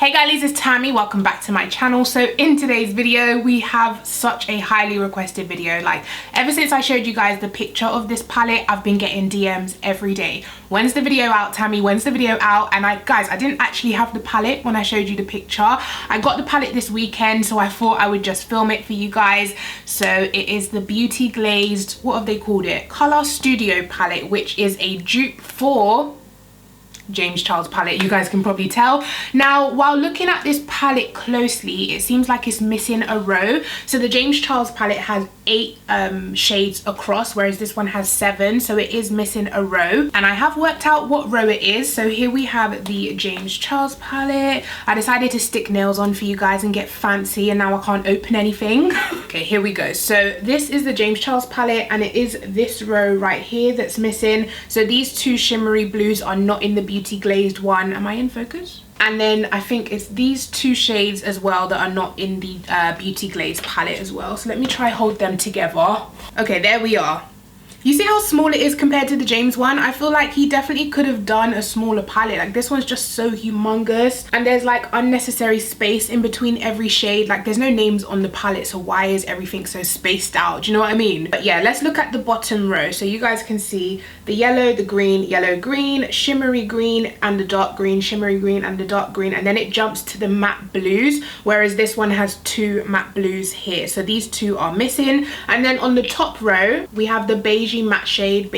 Hey guys, it's Tammy. Welcome back to my channel. So in today's video, we have such a highly requested video. Like ever since I showed you guys the picture of this palette, I've been getting DMs every day. When's the video out, Tammy? When's the video out? And guys, I didn't actually have the palette when I showed you the picture. I got the palette this weekend, so I thought I would just film it for you guys. So it is the Beauty Glazed, what have they called it? Color Studio palette, which is a dupe for James Charles palette. You guys can probably tell. Now, while looking at this palette closely, it seems like it's missing a row. So the James Charles palette has 8 shades across, whereas this one has 7, so it is missing a row. And I have worked out what row it is. So here we have the James Charles palette. I decided to stick nails on for you guys and get fancy, and now I can't open anything. Okay, here we go. So this is the James Charles palette, and it is this row right here that's missing. So these 2 shimmery blues are not in the Beauty Glazed one. Am I in focus? And then I think it's these 2 shades as well that are not in the Beauty Glazed palette as well. So let me try hold them together. Okay, there we are. You see how small it is compared to the James one? I feel like he definitely could have done a smaller palette. Like this one's just so humongous, and there's like unnecessary space in between every shade. Like there's no names on the palette, so why is everything so spaced out? Do you know what I mean? But yeah, let's look at the bottom row so you guys can see the yellow, the green, yellow, green, shimmery green, and the dark green, shimmery green, and the dark green, and then it jumps to the matte blues, whereas this one has 2 matte blues here. So these 2 are missing. And then on the top row we have the beigey matte shade,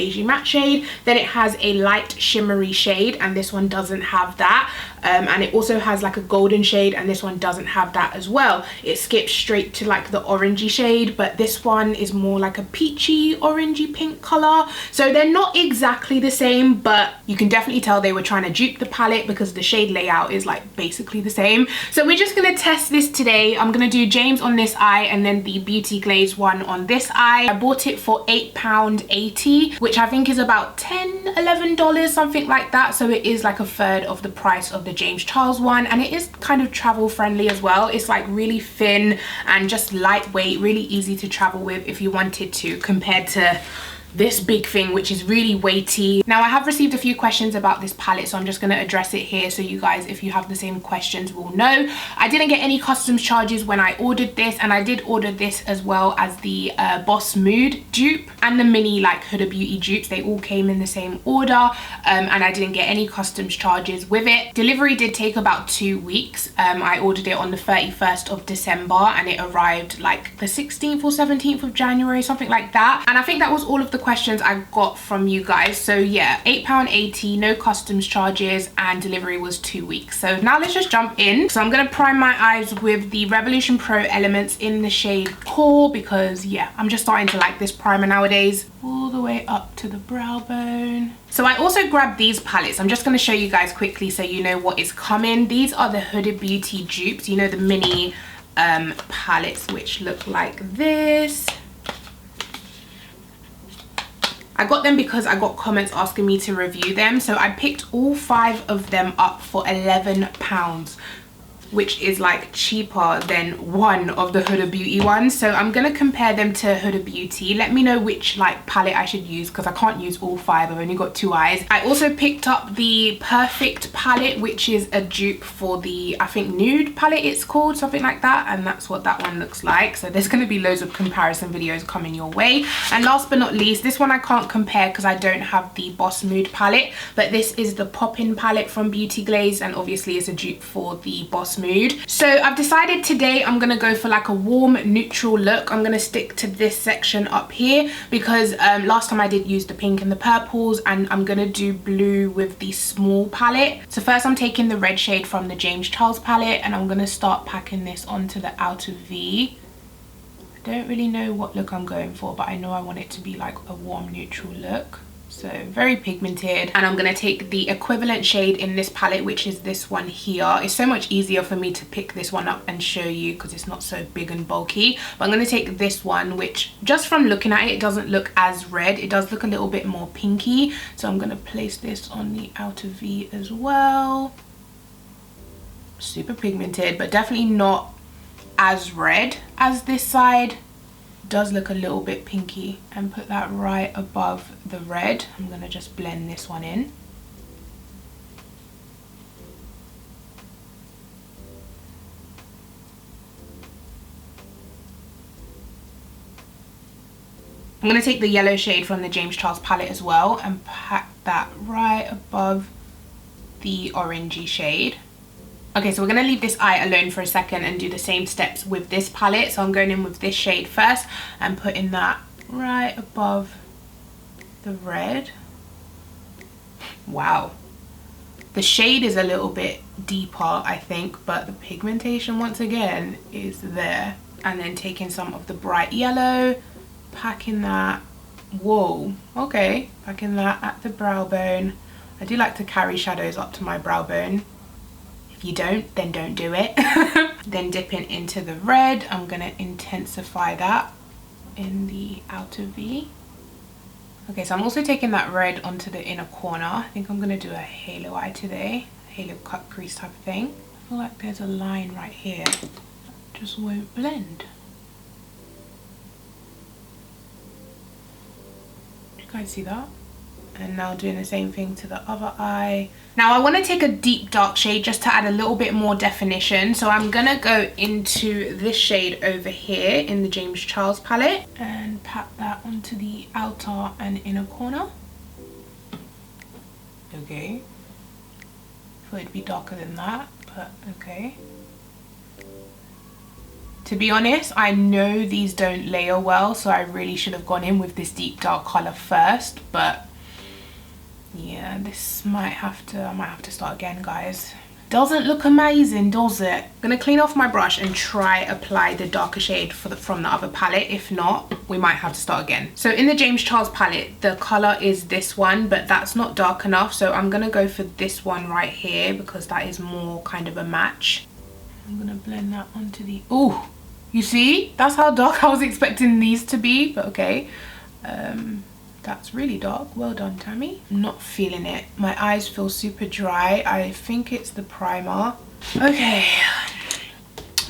then it has a light shimmery shade, and this one doesn't have that. And it also has like a golden shade, and this one doesn't have that as well. It skips straight to like the orangey shade, but this one is more like a peachy orangey pink color. So they're not exactly the same, but you can definitely tell they were trying to dupe the palette because the shade layout is like basically the same. So we're just gonna test this today. I'm gonna do James on this eye and then the Beauty Glazed one on this eye. I bought it for £8.80, which I think is about $10, $11, something like that. So it is like a third of the price of the James Charles one, and it is kind of travel friendly as well. It's like really thin and just lightweight, really easy to travel with if you wanted to, compared to this big thing which is really weighty. Now I have received a few questions about this palette, so I'm just going to address it here so you guys, if you have the same questions, will know. I didn't get any customs charges when I ordered this, and I did order this as well as the Boss Mood dupe and the mini like Huda Beauty dupes. They all came in the same order, and I didn't get any customs charges with it. Delivery did take about 2 weeks. I ordered it on the 31st of December and it arrived like the 16th or 17th of January, something like that. And I think that was all of the questions I got from you guys. So yeah, £8.80, no customs charges, and delivery was 2 weeks. So now let's just jump in. So I'm gonna prime my eyes with the Revolution Pro Elements in the shade Core, because yeah, I'm just starting to like this primer nowadays. All the way up to the brow bone. So I also grabbed these palettes. I'm just going to show you guys quickly so you know what is coming. These are the Huda Beauty dupes, you know, the mini palettes, which look like this. I got them because I got comments asking me to review them, so I picked all 5 of them up for £11, which is like cheaper than one of the Huda Beauty ones. So I'm gonna compare them to Huda Beauty. Let me know which like palette I should use, because I can't use all 5. I've only got 2 eyes. I also picked up the Perfect palette, which is a dupe for the, I think, Nude palette it's called, something like that, and that's what that one looks like. So there's gonna be loads of comparison videos coming your way. And last but not least, this one I can't compare because I don't have the Boss Mood palette, but this is the Pop-In palette from Beauty Glazed, and obviously it's a dupe for the Boss Mood. So I've decided today I'm gonna go for like a warm neutral look. I'm gonna stick to this section up here because last time I did use the pink and the purples, and I'm gonna do blue with the small palette. So first I'm taking the red shade from the James Charles palette, and I'm gonna start packing this onto the outer V. I don't really know what look I'm going for, but I know I want it to be like a warm neutral look. So very pigmented, and I'm going to take the equivalent shade in this palette, which is this one here. It's so much easier for me to pick this one up and show you because it's not so big and bulky. But I'm going to take this one, which just from looking at it, it doesn't look as red. It does look a little bit more pinky. So I'm going to place this on the outer V as well. Super pigmented, but definitely not as red as this side. Does look a little bit pinky, and put that right above the red. I'm going to just blend this one in. I'm going to take the yellow shade from the James Charles palette as well and pack that right above the orangey shade. Okay, so we're going to leave this eye alone for a second and do the same steps with this palette. So I'm going in with this shade first and putting that right above the red. Wow. The shade is a little bit deeper, I think, but the pigmentation once again is there. And then taking some of the bright yellow, packing that, whoa, okay, packing that at the brow bone. I do like to carry shadows up to my brow bone. If you don't, then don't do it. Then dipping into the red, I'm gonna intensify that in the outer V. Okay, so I'm also taking that red onto the inner corner. I think I'm gonna do a halo eye today, halo cut crease type of thing. I feel like there's a line right here, just won't blend. You guys see that? And now doing the same thing to the other eye. Now I want to take a deep dark shade just to add a little bit more definition. So I'm gonna go into this shade over here in the James Charles palette and pat that onto the outer and inner corner. Okay. Thought it'd be darker than that, but okay. To be honest, I know these don't layer well, so I really should have gone in with this deep dark color first, but yeah, this I might have to start again, guys. Doesn't look amazing, does it? I'm gonna clean off my brush and try apply the darker shade from the other palette. If not, we might have to start again. So in the James Charles palette, the color is this one, but that's not dark enough, so I'm gonna go for this one right here because that is more kind of a match. I'm gonna blend that onto the, ooh, you see, that's how dark I was expecting these to be, but okay. That's really dark. Well done, Tammy. I'm not feeling it. My eyes feel super dry. I think it's the primer. Okay,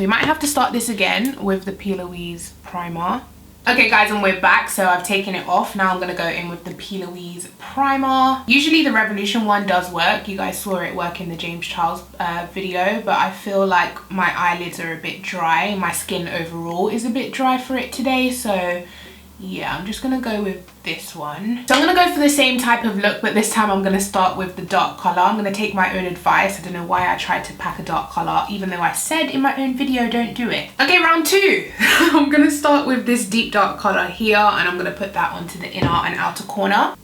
we might have to start this again with the P. Louise primer. Okay guys, and we're back. So I've taken it off. Now I'm gonna go in with the P. Louise primer. Usually the Revolution one does work. You guys saw it work in the James Charles video, but I feel like my eyelids are a bit dry. My skin overall is a bit dry for it today, so yeah, I'm just gonna go with this one. So I'm gonna go for the same type of look, but this time I'm gonna start with the dark color. I'm gonna take my own advice. I don't know why I tried to pack a dark color, even though I said in my own video, don't do it. Okay, round two. I'm gonna start with this deep dark color here, and I'm gonna put that onto the inner and outer corner.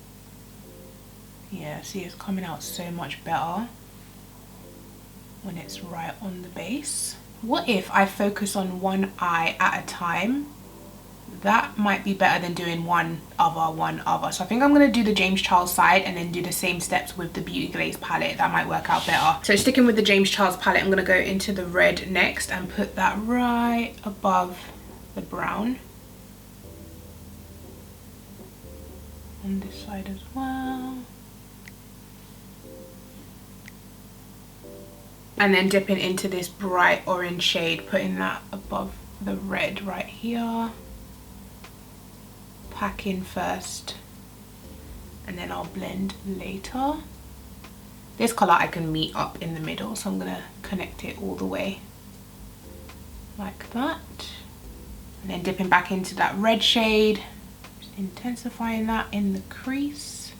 Yeah, see, it's coming out so much better when it's right on the base. What if I focus on one eye at a time? That might be better than doing one other. So I think I'm going to do the James Charles side and then do the same steps with the Beauty Glazed palette. That might work out better. So sticking with the James Charles palette, I'm going to go into the red next and put that right above the brown. On this side as well. And then dipping into this bright orange shade, putting that above the red right here. Pack in first and then I'll blend later. This color I can meet up in the middle, so I'm gonna connect it all the way like that, and then dipping back into that red shade, just intensifying that in the crease.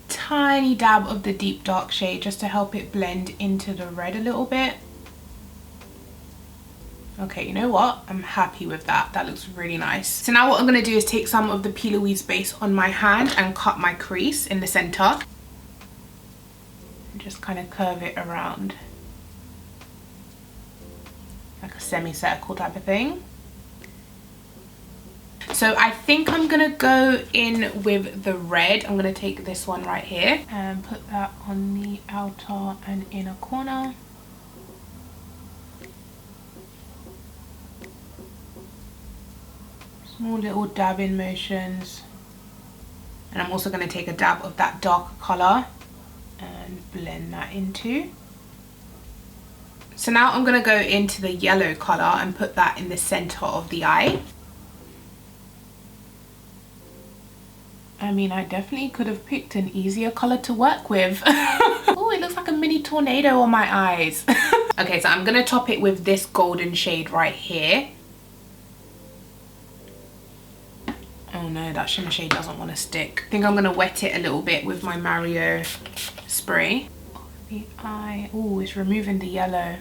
Tiny dab of the deep dark shade just to help it blend into the red a little bit. Okay, you know what? I'm happy with that. That looks really nice. So now what I'm going to do is take some of the P. Louise base on my hand and cut my crease in the center. And just kind of curve it around. Like a semicircle type of thing. So I think I'm going to go in with the red. I'm going to take this one right here and put that on the outer and inner corner. Small little dabbing motions, and I'm also going to take a dab of that darker color and blend that into. So now I'm going to go into the yellow color and put that in the center of the eye. I mean, I definitely could have picked an easier color to work with. Oh, it looks like a mini tornado on my eyes. Okay, so I'm going to top it with this golden shade right here. no, that shimmer shade doesn't want to stick. I think I'm gonna wet it a little bit with my Mario spray. The eye. Oh, it's removing the yellow.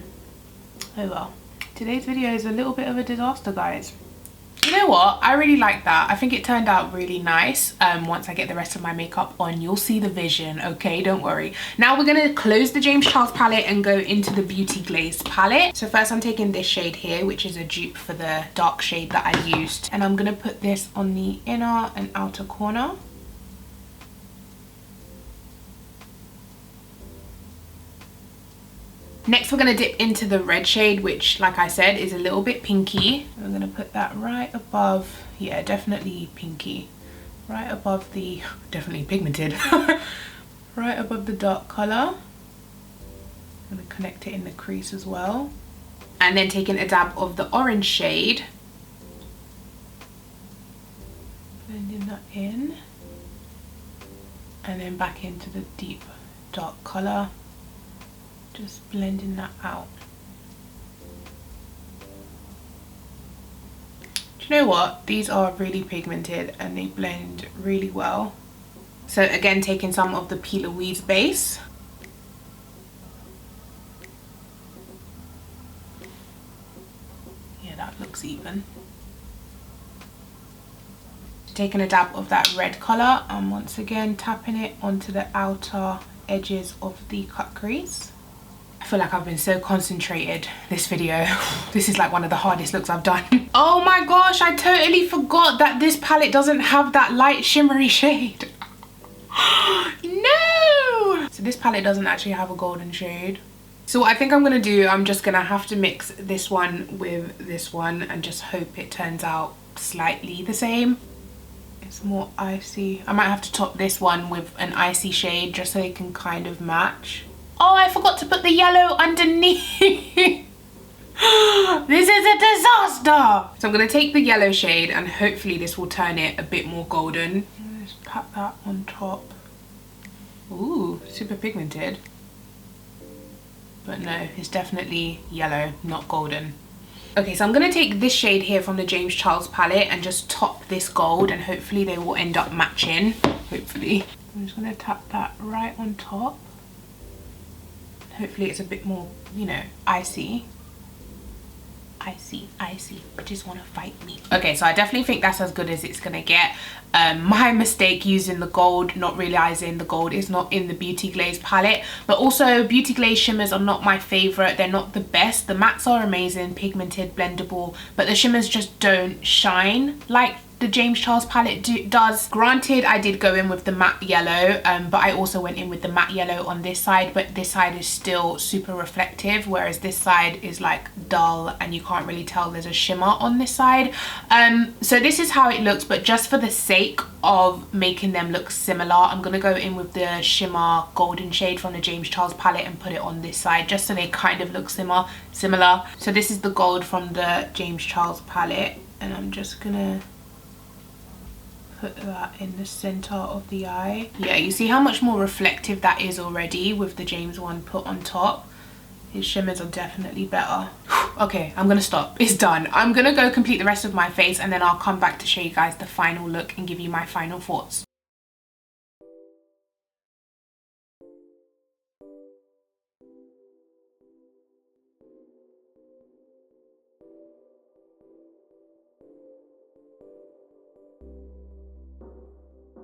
Oh well. Today's video is a little bit of a disaster, guys. You know what? I really like that. I think it turned out really nice. Once I get the rest of my makeup on, you'll see the vision, okay? Don't worry. Now we're gonna close the James Charles palette and go into the Beauty Glazed palette. So first I'm taking this shade here, which is a dupe for the dark shade that I used. And I'm gonna put this on the inner and outer corner. Next, we're going to dip into the red shade, which, like I said, is a little bit pinky. I'm going to put that right above, yeah, definitely pinky. Right above the, definitely pigmented. Right above the dark colour. I'm going to connect it in the crease as well. And then taking a dab of the orange shade. Blending that in. And then back into the deep dark colour. Just blending that out. Do you know what? These are really pigmented and they blend really well. So again, taking some of the P. Louise base. Yeah, that looks even. Taking a dab of that red colour and once again tapping it onto the outer edges of the cut crease. I feel like I've been so concentrated this video. This is like one of the hardest looks I've done. Oh my gosh, I totally forgot that this palette doesn't have that light shimmery shade. No! So this palette doesn't actually have a golden shade. So what I think I'm gonna do, I'm just gonna have to mix this one with this one and just hope it turns out slightly the same. It's more icy. I might have to top this one with an icy shade just so they can kind of match. Oh, I forgot to put the yellow underneath. This is a disaster. So I'm going to take the yellow shade and hopefully this will turn it a bit more golden. Just pat that on top. Ooh, super pigmented. But no, it's definitely yellow, not golden. Okay, so I'm going to take this shade here from the James Charles palette and just top this gold and hopefully they will end up matching. Hopefully. I'm just going to tap that right on top. Hopefully it's a bit more, you know, icy. Icy. Just want to fight me. Okay, so I definitely think that's as good as it's gonna get. My mistake using the gold, not realizing the gold is not in the Beauty Glazed palette. But also Beauty Glazed shimmers are not my favorite. They're not the best. The mattes are amazing, pigmented, blendable, but the shimmers just don't shine like the James Charles palette does. Granted, I did go in with the matte yellow, but I also went in with the matte yellow on this side, but this side is still super reflective, whereas this side is like dull and you can't really tell there's a shimmer on this side. So this is how it looks, but just for the sake of making them look similar, I'm gonna go in with the shimmer golden shade from the James Charles palette and put it on this side just so they kind of look similar. So this is the gold from the James Charles palette and I'm just gonna put that in the center of the eye. Yeah, you see how much more reflective that is already with the James one put on top. His shimmers are definitely better. Okay, I'm gonna stop. It's done. I'm gonna go complete the rest of my face and then I'll come back to show you guys the final look and give you my final thoughts.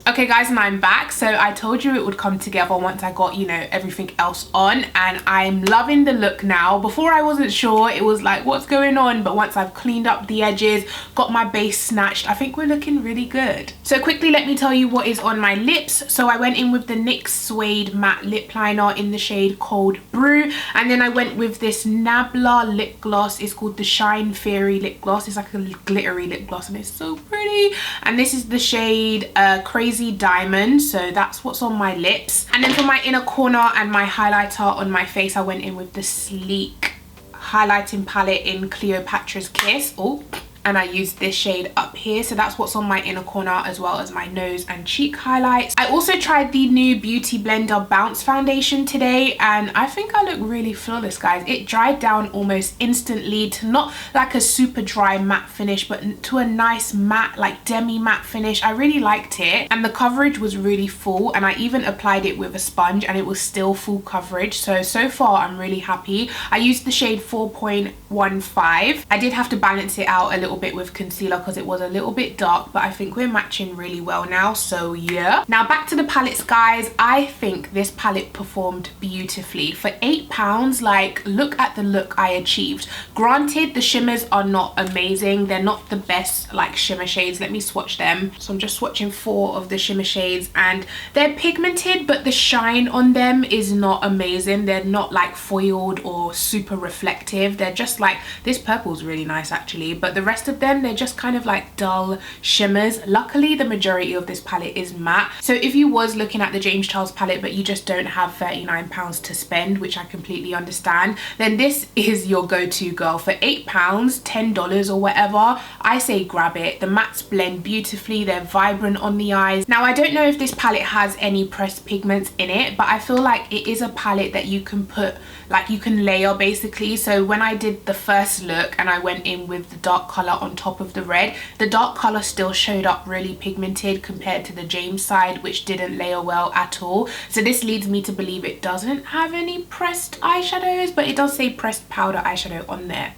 Okay guys, and I'm back. So I told you it would come together once I got, you know, everything else on, and I'm loving the look now. Before I wasn't sure, it was like what's going on, but once I've cleaned up the edges, got my base snatched, I think we're looking really good. So quickly let me tell you what is on my lips. So I went in with the NYX Suede Matte Lip Liner in the shade Cold Brew, and then I went with this Nabla lip gloss. It's called the Shine Fairy lip gloss. It's like a glittery lip gloss and it's so pretty. And this is the shade Crazy Diamond, so that's what's on my lips. And then for my inner corner and my highlighter on my face, I went in with the Sleek highlighting palette in Cleopatra's Kiss. Oh, and I used this shade up here, so that's what's on my inner corner as well as my nose and cheek highlights. I also tried the new Beauty Blender Bounce foundation today, and I think I look really flawless, guys. It dried down almost instantly to not like a super dry matte finish, but to a nice matte, like demi matte finish. I really liked it, and the coverage was really full, and I even applied it with a sponge and it was still full coverage. So far I'm really happy. I used the shade 4.15. I did have to balance it out a little bit with concealer because it was a little bit dark, but I think we're matching really well now, so yeah. Now back to the palettes, guys. I think this palette performed beautifully for £8. Like, look at the look I achieved. Granted, the shimmers are not amazing, they're not the best like shimmer shades. Let me swatch them. So I'm just swatching 4 of the shimmer shades, and they're pigmented, but the shine on them is not amazing. They're not like foiled or super reflective. They're just like, this purple's really nice actually, but the rest of them, they're just kind of like dull shimmers. Luckily, the majority of this palette is matte, so if you was looking at the James Charles palette but you just don't have £39 to spend, which I completely understand, then this is your go-to, girl. For £8, $10 or whatever, I say grab it. The mattes blend beautifully, they're vibrant on the eyes. Now I don't know if this palette has any pressed pigments in it, but I feel like it is a palette that you can put, like you can layer basically. So when I did the first look and I went in with the dark color on top of the red, the dark color still showed up really pigmented compared to the James side, which didn't layer well at all. So this leads me to believe it doesn't have any pressed eyeshadows, but it does say pressed powder eyeshadow on there.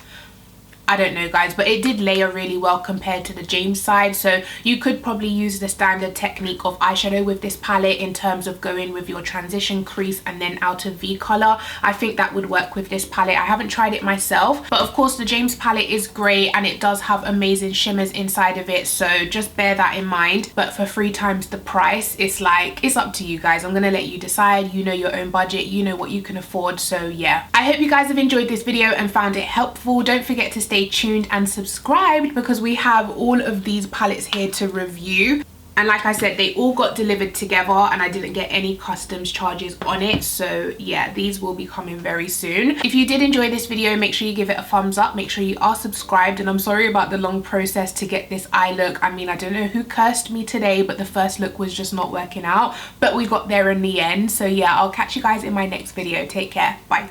I don't know, guys, but it did layer really well compared to the James side. So you could probably use the standard technique of eyeshadow with this palette in terms of going with your transition crease and then outer V color. I think that would work with this palette. I haven't tried it myself, but of course the James palette is great and it does have amazing shimmers inside of it, so just bear that in mind. But for 3 times the price, it's like, it's up to you guys. I'm gonna let you decide. You know your own budget, you know what you can afford. So yeah, I hope you guys have enjoyed this video and found it helpful. Don't forget to stay tuned and subscribed because we have all of these palettes here to review. And like I said, they all got delivered together and I didn't get any customs charges on it. So yeah, these will be coming very soon. If you did enjoy this video, make sure you give it a thumbs up. Make sure you are subscribed. And I'm sorry about the long process to get this eye look. I mean, I don't know who cursed me today, but the first look was just not working out. But we got there in the end. So yeah, I'll catch you guys in my next video. Take care. Bye.